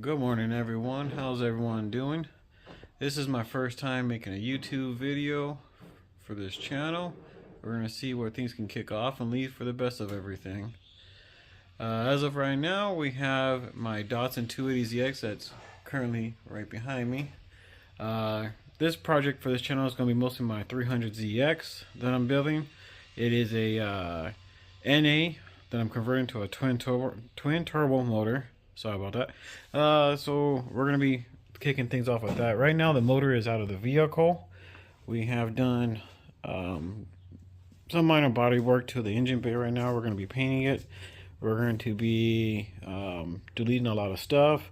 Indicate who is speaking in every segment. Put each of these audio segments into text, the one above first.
Speaker 1: Good morning, everyone. How's everyone doing? This is my first time making a YouTube video for this channel. We're going to see where things can kick off and lead for the best of everything. As of right now, we have my Datsun 280ZX that's currently right behind me. This project for this channel is going to be mostly my 300ZX that I'm building. It is a NA that I'm converting to a twin turbo motor. Sorry about that. So we're going to be kicking things off with that. Right now the motor is out of the vehicle. We have done some minor body work to the engine bay right now. We're going to be painting it. We're going to be deleting a lot of stuff.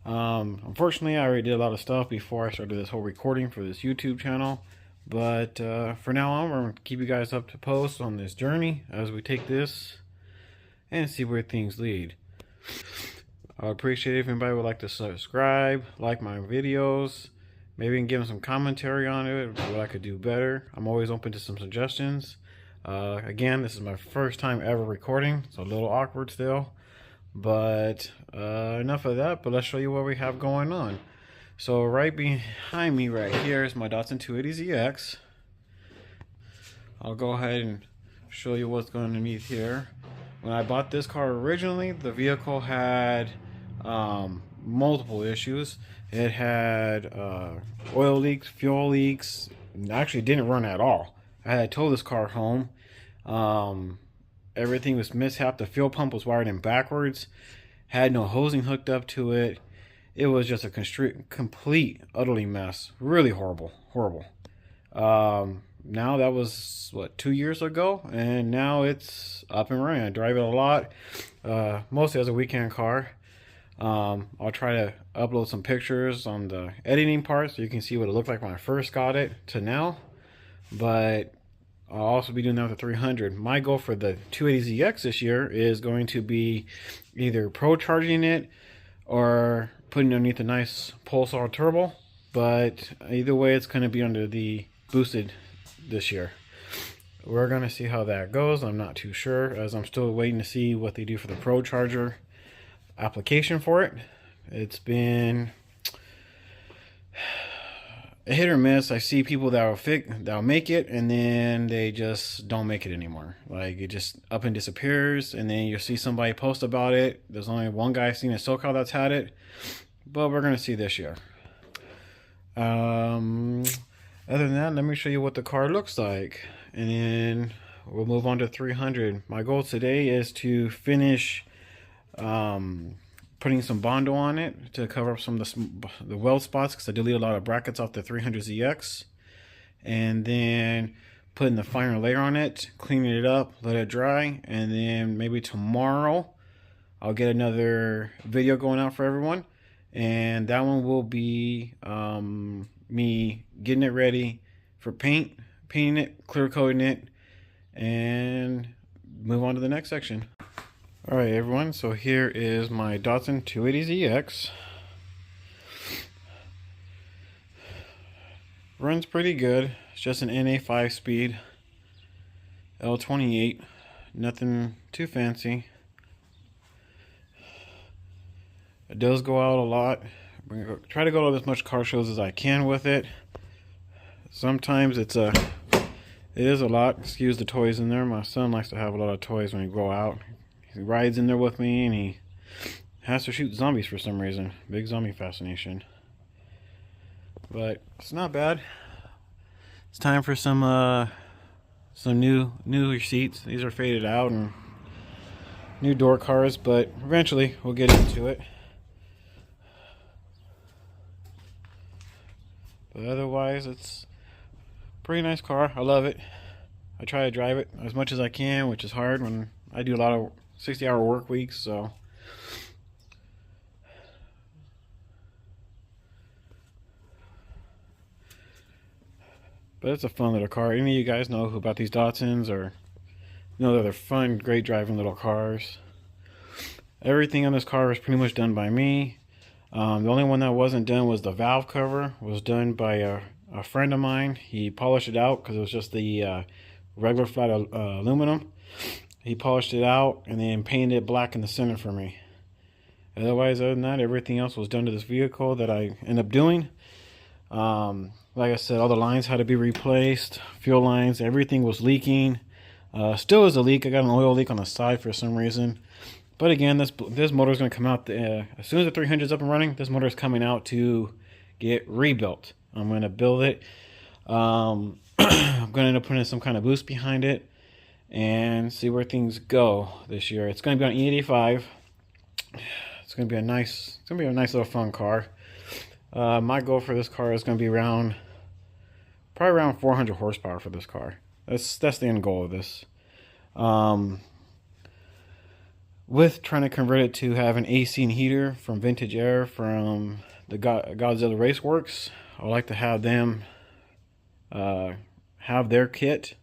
Speaker 1: Unfortunately, I already did a lot of stuff before I started this whole recording for this YouTube channel. But for now on, we're going to keep you guys up to post on this journey as we take this and see where things lead. I would appreciate it if anybody would like to subscribe, like my videos, maybe give them some commentary on it, what I could do better. I'm always open to some suggestions. Again, this is my first time ever recording, so a little awkward still. But enough of that, but let's show you what we have going on. So right behind me right here is my Datsun 280ZX. I'll go ahead and show you what's going underneath here. When I bought this car originally, the vehicle had multiple issues. It had oil leaks, fuel leaks. Actually didn't run at all. I had towed this car home. Everything was mishap. The fuel pump was wired in backwards. Had no hosing hooked up to it. It was just a complete, utterly mess. Really horrible. Now that was what, 2 years ago, and now it's up and running. I drive it a lot, mostly as a weekend car. I'll try to upload some pictures on the editing part so you can see what it looked like when I first got it to now. But I'll also be doing that with the 300. My goal for the 280ZX this year is going to be either pro charging it or putting underneath a nice Pulsar turbo. But either way, it's going to be under the boosted this year. We're going to see how that goes. I'm not too sure, as I'm still waiting to see what they do for the Pro Charger application for it. It's been a hit or miss. I see people that'll make it, and then they just don't make it anymore. Like, it just up and disappears, and then you'll see somebody post about it. There's only one guy I've seen in SoCal that's had it, but we're going to see this year. Other than that, let me show you what the car looks like, and then we'll move on to 300. My goal today is to finish putting some Bondo on it to cover up some of the weld spots, because I delete a lot of brackets off the 300ZX, and then putting the finer layer on it, cleaning it up, let it dry, and then maybe tomorrow I'll get another video going out for everyone, and that one will be me getting it ready for painting it, clear coating it, and move on to the next section. Alright everyone, so here is my Datsun 280ZX. Runs pretty good. It's just an NA 5-speed L28, nothing too fancy. It does go out a lot. Try to go to as much car shows as I can with it. Sometimes it is a lot. Excuse the toys in there. My son likes to have a lot of toys when we go out. He rides in there with me, and he has to shoot zombies for some reason. Big zombie fascination. But it's not bad. It's time for some newer seats. These are faded out and new door cars, but eventually we'll get into it. But otherwise, it's a pretty nice car. I love it. I try to drive it as much as I can, which is hard when I do a lot of 60-hour work weeks, so. But it's a fun little car. Any of you guys know about these Datsuns, or know that they're fun, great driving little cars. Everything on this car is pretty much done by me. The only one that wasn't done was the valve cover. It was done by a friend of mine. He polished it out because it was just the regular flat aluminum. He polished it out and then painted it black in the center for me. Otherwise, other than that, everything else was done to this vehicle that I ended up doing. Like I said, all the lines had to be replaced, fuel lines, everything was leaking. Still is a leak. I got an oil leak on the side for some reason. But again, this motor is going to come out as soon as the 300 is up and running. This motor is coming out to get rebuilt. I'm going to build it. I'm going to end up putting some kind of boost behind it and see where things go this year. It's going to be on E85. It's going to be a nice little fun car. My goal for this car is going to be probably around 400 horsepower for this car. That's the end goal of this. With trying to convert it to have an AC and heater from Vintage Air from the Godzilla Raceworks, I would like to have them have their kit.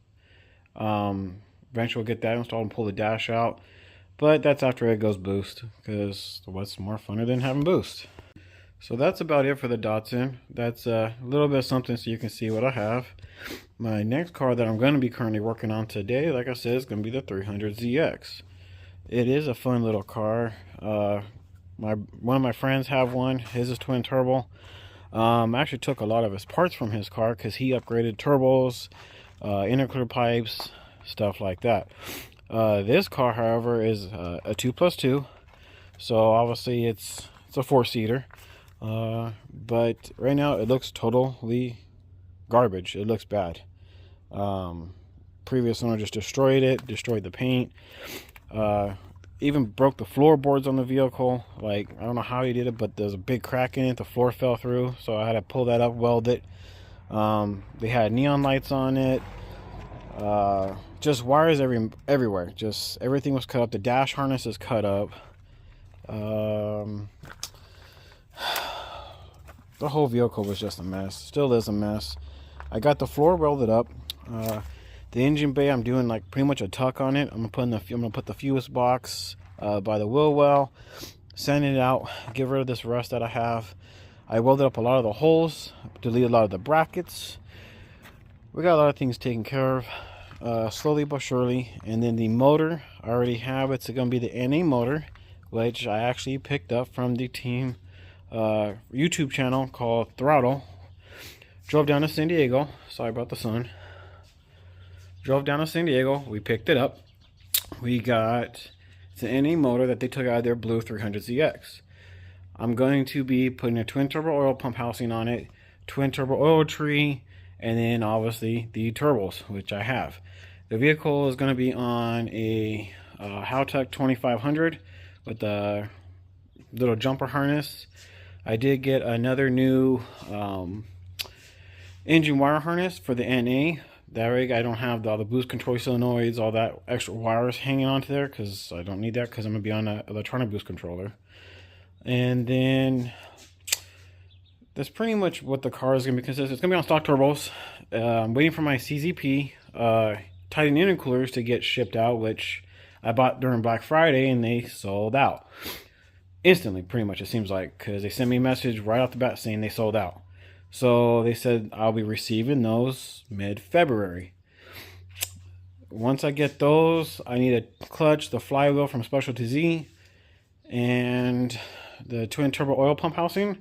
Speaker 1: Eventually we'll get that installed and pull the dash out. But that's after it goes boost, because what's more funner than having boost? So that's about it for the Datsun. That's a little bit of something so you can see what I have. My next car that I'm going to be currently working on today, like I said, is going to be the 300ZX. It is a fun little car. One of my friends have one. His is twin turbo. I actually took a lot of his parts from his car because he upgraded turbos, intercooler pipes, stuff like that. This car, however, is a 2+2, so obviously it's a 4-seater. But right now it looks totally garbage. It looks bad. Previous owner just destroyed it, destroyed the paint, even broke the floorboards on the vehicle. Like, I don't know how he did it, but there's a big crack in it. The floor fell through, so I had to pull that up, weld it. They had neon lights on it. Just wires everywhere. Just everything was cut up. The dash harness is cut up. The whole vehicle was just a mess. Still is a mess. I got the floor welded up. The engine bay, I'm doing like pretty much a tuck on it. I'm gonna put the fuse box by the wheel well, sand it out, get rid of this rust that I have. I welded up a lot of the holes, deleted a lot of the brackets. We got a lot of things taken care of. Slowly but surely. And then the motor, I already have it's going to be the NA motor, which I actually picked up from the team YouTube channel called Throttle. Drove down to San Diego. Sorry about the sun. Drove down to San Diego. We picked it up. We got the NA motor that they took out of their blue 300ZX. I'm going to be putting a twin turbo oil pump housing on it, twin turbo oil tree, and then obviously the turbos, which I have. The vehicle is going to be on a Haltech 2500 with a little jumper harness. I did get another new engine wire harness for the NA. That way I don't have all the boost control solenoids, all that extra wires hanging onto there, because I don't need that because I'm going to be on an electronic boost controller. And then that's pretty much what the car is going to be consistent. It's going to be on stock turbos. I'm waiting for my CZP Titan intercoolers to get shipped out, which I bought during Black Friday, and they sold out instantly, pretty much, it seems like, because they sent me a message right off the bat saying they sold out. So they said I'll be receiving those mid-February. Once I get those, I need a clutch, the flywheel from Specialty Z, and the twin turbo oil pump housing.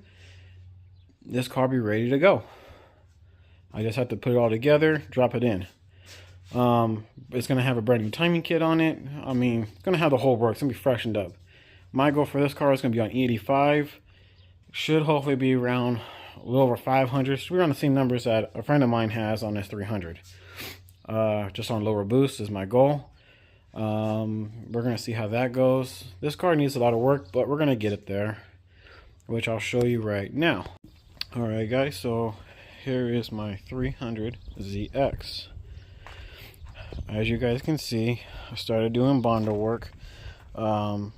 Speaker 1: This car be ready to go. I just have to put it all together, drop it in. It's going to have a brand new timing kit on it. I mean, it's going to have the whole works. It's going to be freshened up. My goal for this car is going to be on E85. Should hopefully be around a little over 500. Should be around the same numbers that a friend of mine has on this 300. Just on lower boost is my goal. We're going to see how that goes. This car needs a lot of work, but we're going to get it there, which I'll show you right now. Alright guys, so here is my 300ZX. As you guys can see, I started doing Bondo work. The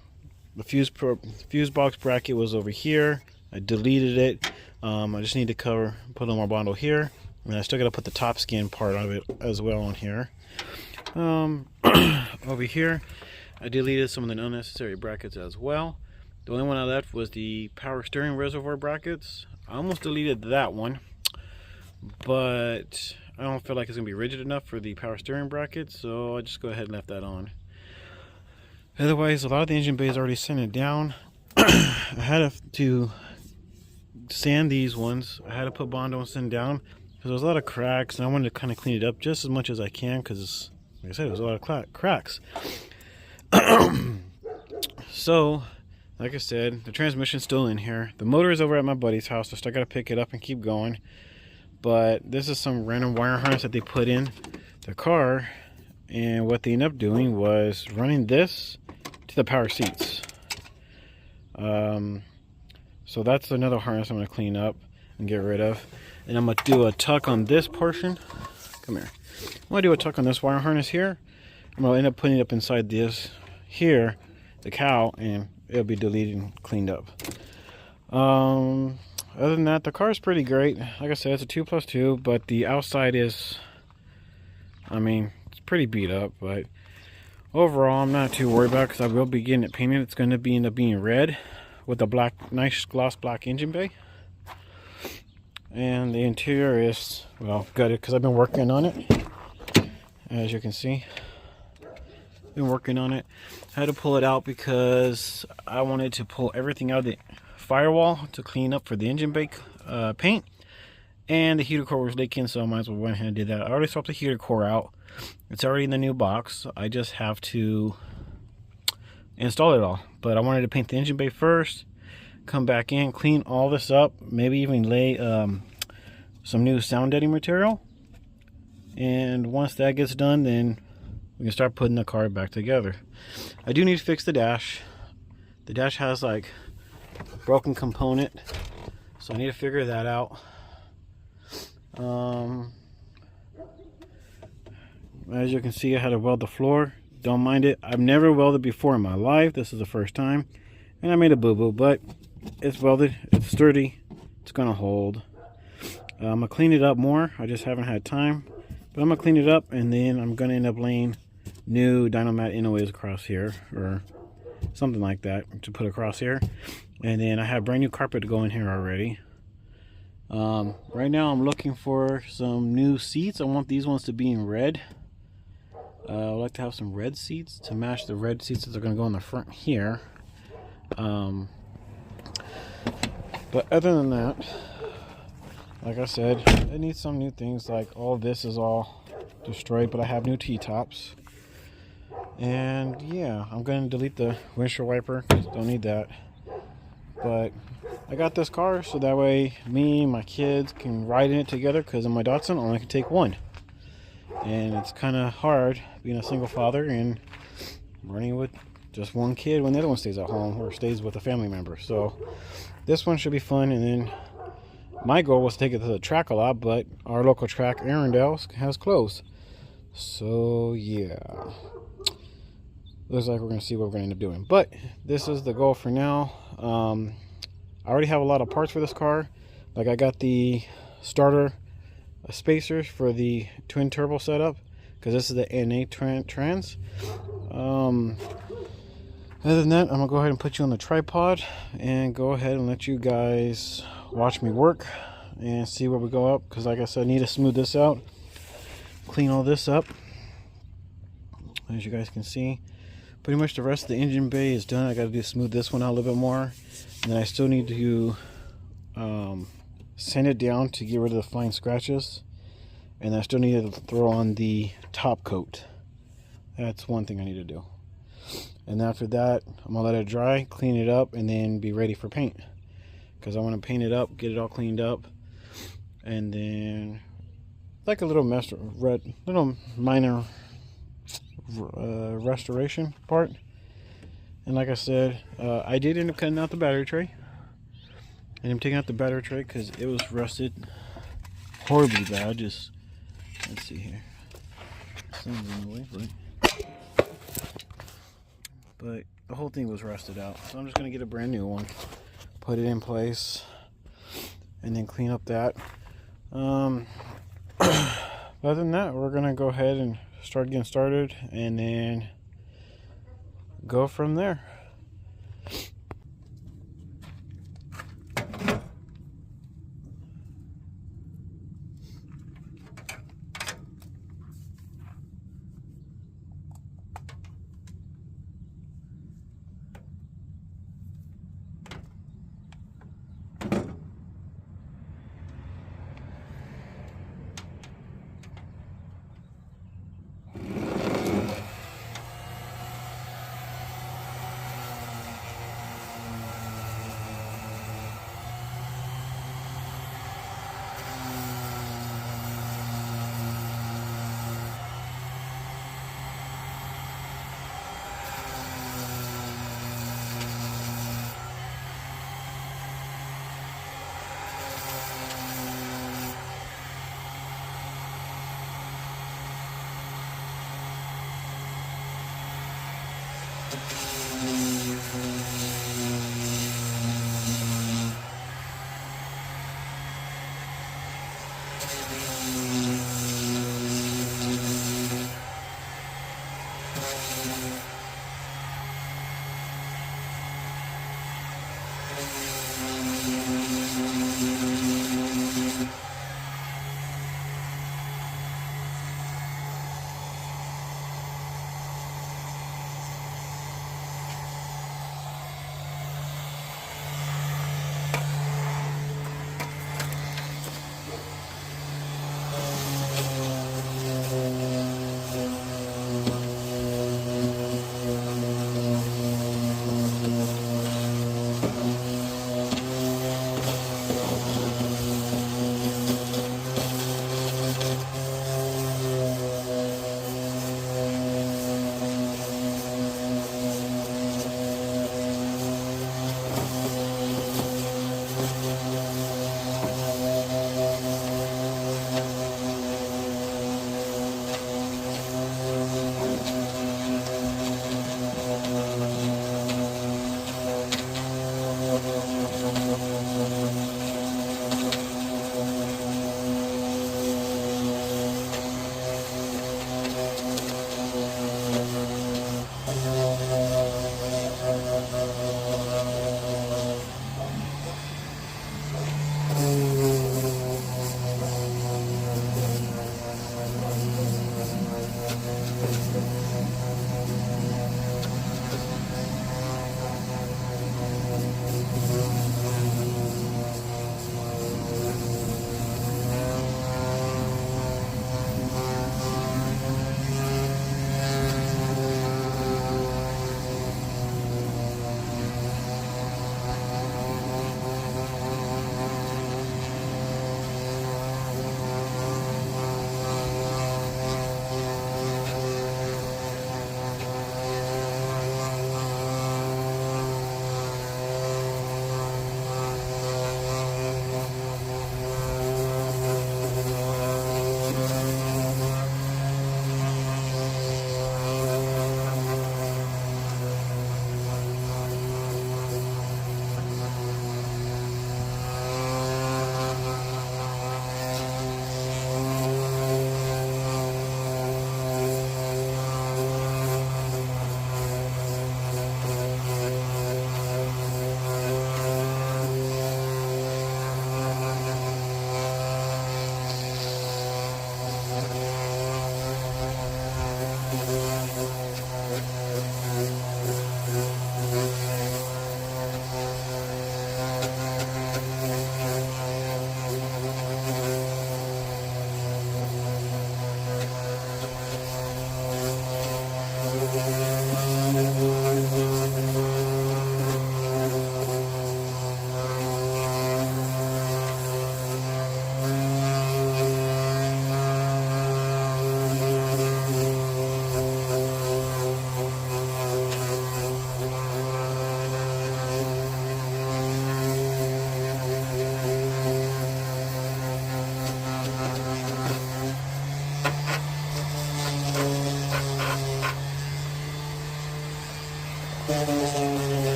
Speaker 1: fuse box bracket was over here. I deleted it. I just need to put a little more Bondo here. And I still got to put the top skin part of it as well on here. Over here, I deleted some of the unnecessary brackets as well. The only one I left was the power steering reservoir brackets. I almost deleted that one, but I don't feel like it's going to be rigid enough for the power steering bracket, so I just go ahead and left that on. Otherwise, a lot of the engine bay is already sanded down. I had to sand these ones. I had to put Bondo and sand down because there was a lot of cracks, and I wanted to kind of clean it up just as much as I can because, like I said, there was a lot of cracks. So, like I said, the transmission's still in here. The motor is over at my buddy's house, so I still got to pick it up and keep going. But this is some random wire harness that they put in the car, and what they ended up doing was running this to the power seats. So that's another harness I'm going to clean up and get rid of. And I'm going to do a tuck on this portion. Come here. I'm going to do a tuck on this wire harness here. I'm going to end up putting it up inside this here, the cowl, and it'll be deleted and cleaned up. Other than that, the car is pretty great. Like I said, it's a 2+2, but the outside is, I mean, it's pretty beat up, but overall, I'm not too worried about it because I will be getting it painted. It's going to end up being red with a black, nice gloss black engine bay. And the interior is, well, gutted because I've been working on it. As you can see, been working on it. I had to pull it out because I wanted to pull everything out of the firewall to clean up for the engine bay paint. And the heater core was leaking, so I might as well went ahead and did that. I already swapped the heater core out. It's already in the new box. I just have to install it all. But I wanted to paint the engine bay first, come back in, clean all this up, maybe even lay some new sound deadening material. And once that gets done, then we can start putting the car back together. I do need to fix the dash. The dash has like a broken component, so I need to figure that out. As you can see, I had to weld the floor. Don't mind it. I've never welded before in my life. This is the first time. And I made a boo-boo, but it's welded. It's sturdy. It's going to hold. I'm going to clean it up more. I just haven't had time. But I'm going to clean it up, and then I'm going to end up laying new Dynomat NOAs across here, or something like that, to put across here. And then I have brand new carpet to go in here already. Right now I'm looking for some new seats. I want these ones to be in red. I'd like to have some red seats to match the red seats that are going to go in the front here. But other than that, like I said, it needs some new things. Like all this is all destroyed, but I have new T-tops. And yeah, I'm going to delete the windshield wiper. Don't need that. But I got this car so that way me and my kids can ride in it together, because in my Datsun I only can take one. And it's kind of hard being a single father and running with just one kid when the other one stays at home or stays with a family member. So this one should be fun. And then my goal was to take it to the track a lot, but our local track, Arendelle, has closed. So yeah, looks like we're going to see what we're going to end up doing. But this is the goal for now. I already have a lot of parts for this car. Like I got the starter spacers for the twin turbo setup, because this is the NA trans. Other than that, I'm gonna go ahead and put you on the tripod and go ahead and let you guys watch me work and see where we go up, because like I said, I need to smooth this out, clean all this up. As you guys can see, pretty much the rest of the engine bay is done. I got to smooth this one out a little bit more, and then I still need to sand it down to get rid of the fine scratches, and I still need to throw on the top coat. That's one thing I need to do. And after that, I'm gonna let it dry, clean it up, and then be ready for paint, because I want to paint it up, get it all cleaned up, and then like a little minor restoration part. And like I said, I did end up cutting out the battery tray, and I'm taking out the battery tray because it was rusted horribly bad. Just let's see here, something's in the way, but the whole thing was rusted out. So I'm just gonna get a brand new one, put it in place, and then clean up that. Other than that, we're gonna go ahead and start getting started, and then go from there.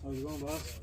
Speaker 2: How's it going, boss?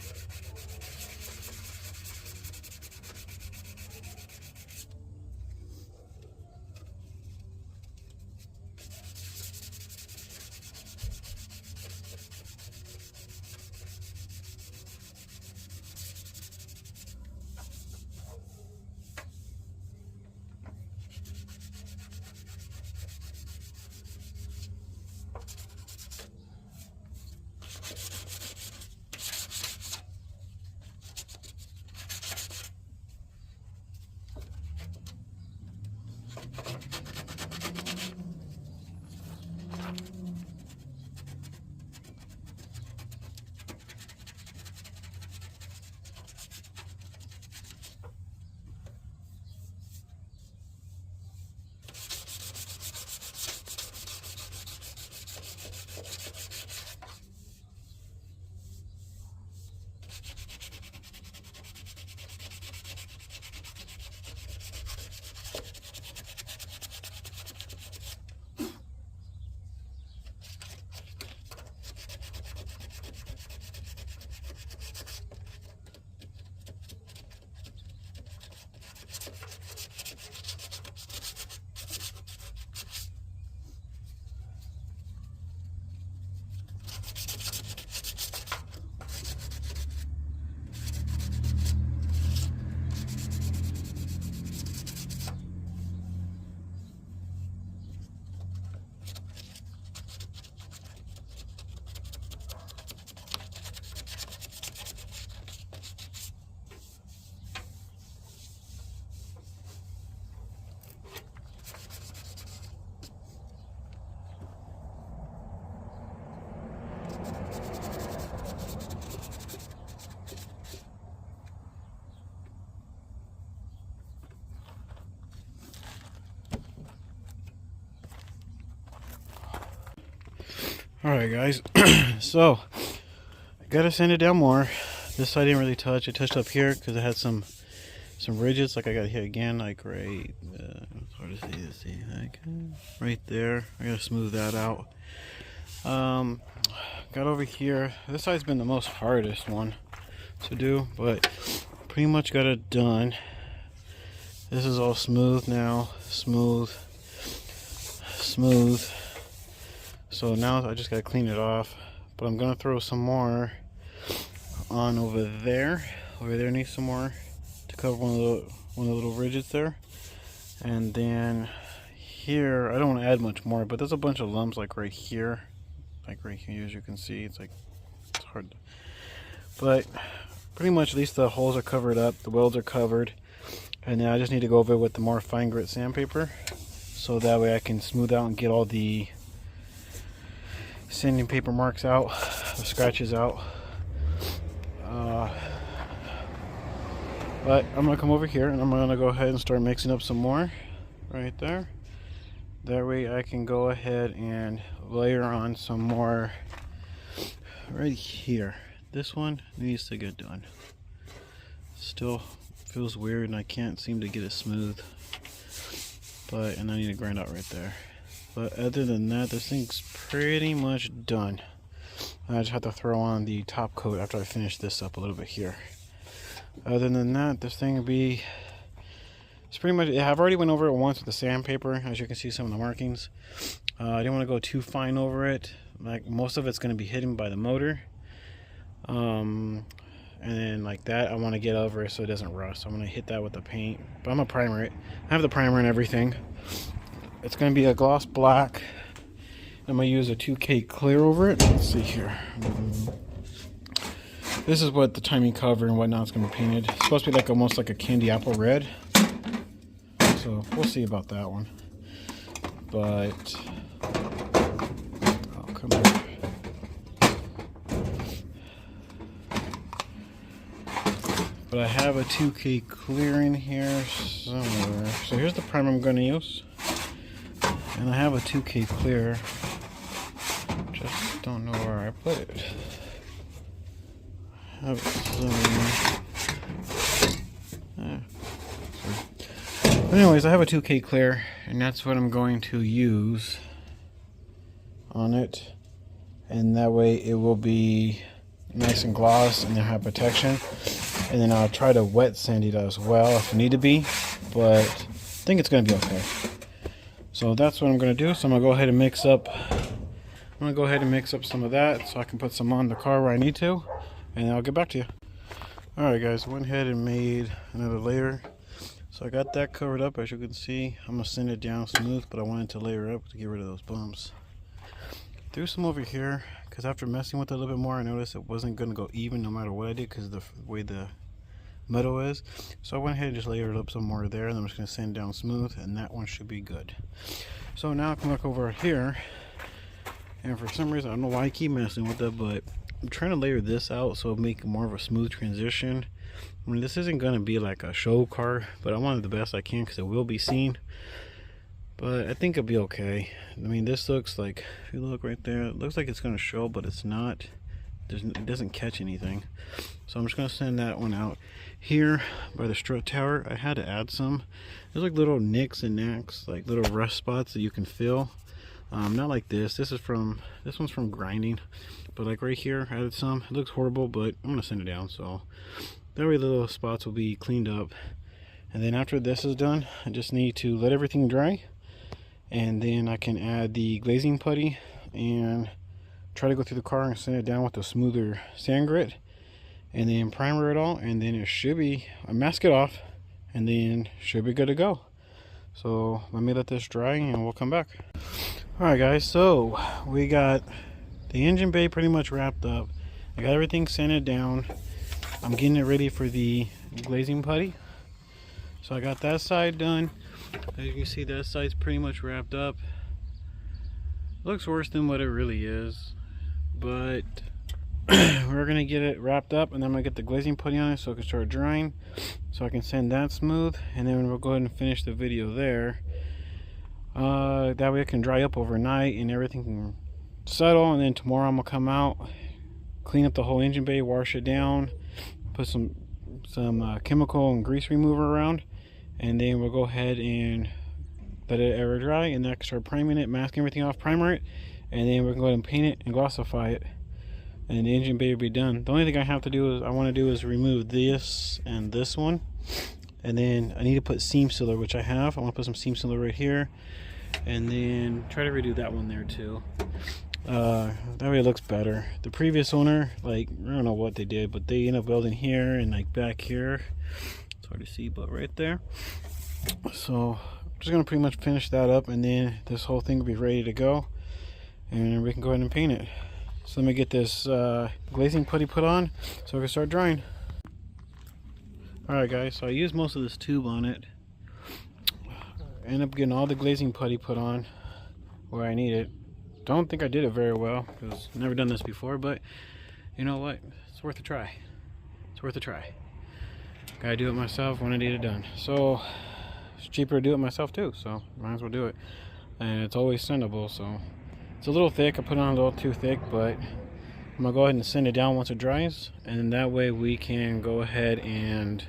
Speaker 1: Alright guys, so I gotta sand it down more. This side I didn't really touch. I touched up here because it had some ridges. Like I got hit again, like right, it's hard to see, like right there. I gotta smooth that out. Got over here. This side's been the most hardest one to do, but pretty much got it done. This is all smooth now, smooth. So now I just gotta clean it off, but I'm gonna throw some more on over there. Over there needs some more to cover one of the little ridges there. And then here, I don't want to add much more, but there's a bunch of lumps like right here, as you can see. It's hard, but pretty much at least the holes are covered up, the welds are covered, and then I just need to go over it with the more fine grit sandpaper, so that way I can smooth out and get all the sanding paper marks out, the scratches out. But I'm gonna come over here and I'm gonna go ahead and start mixing up some more right there. That way I can go ahead and layer on some more right here. This one needs to get done. Still feels weird and I can't seem to get it smooth, and I need to grind out right there. But other than that, this thing's pretty much done. I just have to throw on the top coat after I finish this up a little bit here. Other than that, this thing will be, it's pretty much, I've already went over it once with the sandpaper, as you can see some of the markings. I didn't want to go too fine over it. Like most of it's going to be hidden by the motor. And then like that, I want to get over it so it doesn't rust. I'm going to hit that with the paint, but I'm going to primer it. I have the primer and everything. It's going to be a gloss black. I'm going to use a 2K clear over it. Let's see here. This is what the timing cover and whatnot is going to be painted. It's supposed to be like almost like a candy apple red. So we'll see about that one. But oh, come on. But I have a 2K clear in here somewhere. So here's the primer I'm going to use. And I have a 2K clear. Just don't know where I put it. I have it But anyways, I have a 2K clear, and that's what I'm going to use on it. And that way it will be
Speaker 2: nice and gloss and then have protection. And then I'll try to wet sand it as well if need to be, but I think it's going to be okay. So that's what I'm going to do. So I'm going to go ahead and mix up some of that so I can put some on the car where I need to, and I'll get back to you. Alright guys, I went ahead and made another layer. So I got that covered up. As you can see, I'm going to sand it down smooth, but I wanted to layer up to get rid of those bumps. Threw some over here because after messing with it a little bit more, I noticed it wasn't going to go even no matter what I did because of the way the metal is. So I went ahead and just layered up some more there, and I'm just going to sand it down smooth, and that one should be good. So now I can look over here, and for some reason, I don't know why I keep messing with it, but I'm trying to layer this out so it'll make more of a smooth transition. I mean, this isn't going to be like a show car, but I want it the best I can because it will be seen. But I think it'll be okay. I mean, this looks like, if you look right there, it looks like it's going to show, but it's not. It doesn't catch anything. So I'm just going to send that one out. Here by the strut tower, I had to add some. There's like little nicks and knacks, like little rust spots that you can feel. Not like this. This one's from grinding. But like right here, I added some. It looks horrible, but I'm going to send it down. So that way the little spots will be cleaned up. And then after this is done, I just need to let everything dry. And then I can add the glazing putty and try to go through the car and sand it down with a smoother sand grit, and then primer it all, and then it should be, I mask it off, and then should be good to go. So let me let this dry and we'll come back. Alright guys, so we got the engine bay pretty much wrapped up. I got everything sanded down. I'm getting it ready for the glazing putty. So I got that side done. As you can see, that side's pretty much wrapped up. Looks worse than what it really is, but we're gonna get it wrapped up, and then I'm gonna get the glazing putty on it so it can start drying, so I can sand that smooth, and then we'll go ahead and finish the video there. That way it can dry up overnight and everything can settle, and then tomorrow I'm gonna come out, clean up the whole engine bay, wash it down, put some chemical and grease remover around, and then we'll go ahead and let it air dry, and then I can start priming it, masking everything off, primer it, and then we can go ahead and paint it and glossify it, and the engine bay will be done. The only thing I have to do is remove this and this one, and then I need to put seam sealer, which I have. I want to put some seam sealer right here, and then try to redo that one there too. That way it looks better. The previous owner, like, I don't know what they did, but they ended up welding here and like back here. It's hard to see, but right there. So I'm just gonna pretty much finish that up, and then this whole thing will be ready to go, and we can go ahead and paint it. So let me get this glazing putty put on so we can start drying. Alright guys, so I used most of this tube on it. I ended up getting all the glazing putty put on where I need it. Don't think I did it very well because I've never done this before, but you know what? It's worth a try. It's worth a try. Gotta do it myself when I need it done. So it's cheaper to do it myself too, so might as well do it. And it's always sandable, so it's a little thick. I put it on a little too thick, but I'm gonna go ahead and sand it down once it dries, and that way we can go ahead and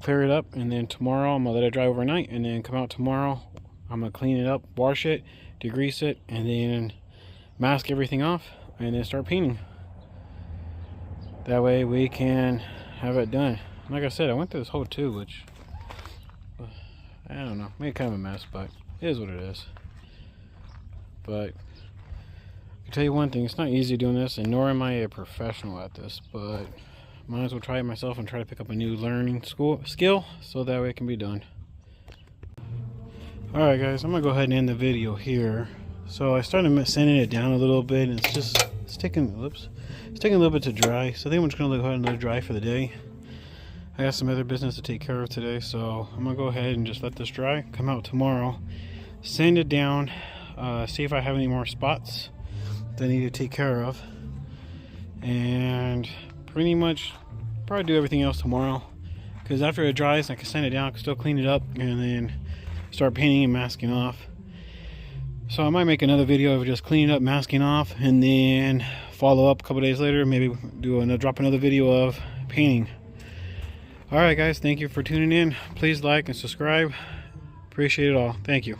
Speaker 2: clear it up. And then tomorrow I'm gonna let it dry overnight, and then come out tomorrow. I'm gonna clean it up, wash it, degrease it, and then mask everything off, and then start painting. That way we can have it done. Like I said, I went through this whole tube, which I don't know, made kind of a mess, but it is what it is. But I can tell you one thing, it's not easy doing this, and nor am I a professional at this, but might as well try it myself and try to pick up a new learning skill so that way it can be done. Alright guys, I'm gonna go ahead and end the video here. So I started sanding it down a little bit, and it's taking a little bit to dry, so I think I'm just gonna go ahead and let it dry for the day. I got some other business to take care of today, so I'm gonna go ahead and just let this dry, come out tomorrow, sand it down, see if I have any more spots that I need to take care of, and pretty much probably do everything else tomorrow, because after it dries I can sand it down, I can still clean it up, and then start painting and masking off. So I might make another video of just cleaning up, masking off, and then follow up a couple days later, maybe drop another video of painting. Alright guys, thank you for tuning in. Please like and subscribe. Appreciate it all. Thank you.